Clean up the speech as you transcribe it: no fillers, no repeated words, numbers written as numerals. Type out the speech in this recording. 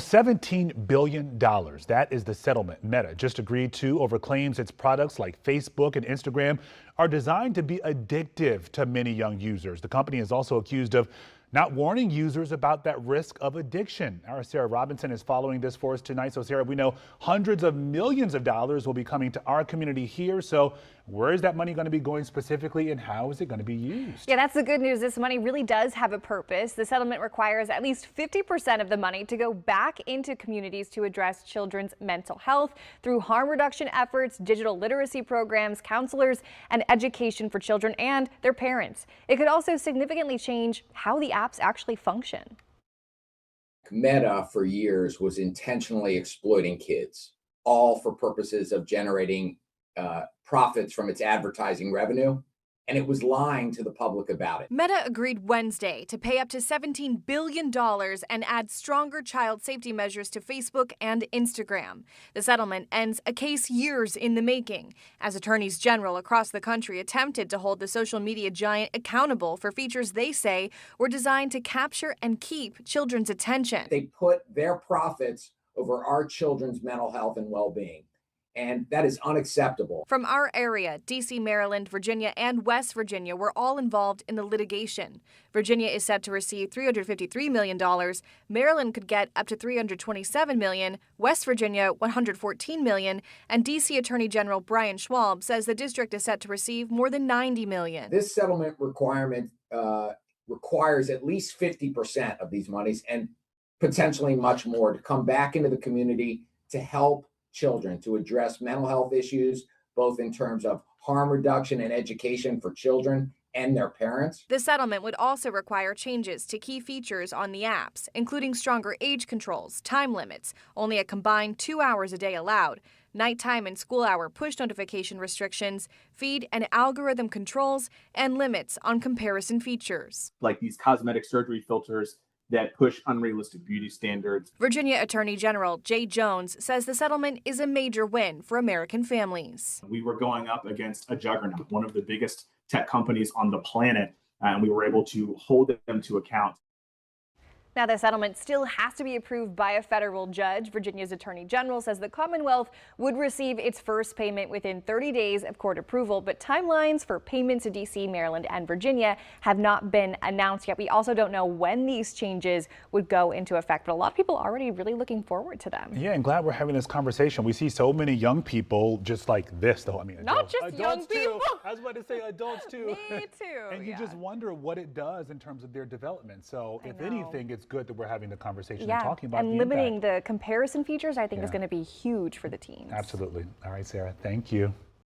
$17 billion. That is the settlement Meta just agreed to over claims its products like Facebook and Instagram are designed to be addictive to many young users. The company is also accused of not warning users about that risk of addiction. Our Sarah Robinson is following this for us tonight. So Sarah, we know hundreds of millions of dollars will be coming to our community here. So where is that money going to be going specifically, and how is it going to be used? Yeah, that's the good news. This money really does have a purpose. The settlement requires at least 50% of the money to go back into communities to address children's mental health through harm reduction efforts, digital literacy programs, counselors, and education for children and their parents. It could also significantly change how the apps actually function. Meta for years was intentionally exploiting kids, all for purposes of generating profits from its advertising revenue, and it was lying to the public about it. Meta agreed Wednesday to pay up to $17 billion and add stronger child safety measures to Facebook and Instagram. The settlement ends a case years in the making, as attorneys general across the country attempted to hold the social media giant accountable for features they say were designed to capture and keep children's attention. They put their profits over our children's mental health and well-being. And that is unacceptable. From our area, D.C., Maryland, Virginia, and West Virginia were all involved in the litigation. Virginia is set to receive $353 million. Maryland could get up to $327 million, West Virginia $114 million, and D.C. Attorney General Brian Schwab says the district is set to receive more than $90 million. This settlement requirement requires at least 50% of these monies and potentially much more to come back into the community to help children, to address mental health issues, both in terms of harm reduction and education for children and their parents. The settlement would also require changes to key features on the apps, including stronger age controls, time limits, only a combined 2 hours a day allowed, nighttime and school hour push notification restrictions, feed and algorithm controls, and limits on comparison features. Like these cosmetic surgery filters that push unrealistic beauty standards. Virginia Attorney General Jay Jones says the settlement is a major win for American families. We were going up against a juggernaut, one of the biggest tech companies on the planet, and we were able to hold them to account. Now, the settlement still has to be approved by a federal judge. Virginia's Attorney General says the Commonwealth would receive its first payment within 30 days of court approval, but timelines for payments to D.C., Maryland, and Virginia have not been announced yet. We also don't know when these changes would go into effect, but a lot of people are already really looking forward to them. Yeah, and glad we're having this conversation. We see so many young people just like this, though. I mean, not just young people. Too. I was about to say adults too. Me too. And you just wonder what it does in terms of their development. So if anything, it's good that we're having the conversation and talking about and the limiting impact. the comparison features, I think is going to be huge for the teens. Absolutely. All right, Sarah, thank you.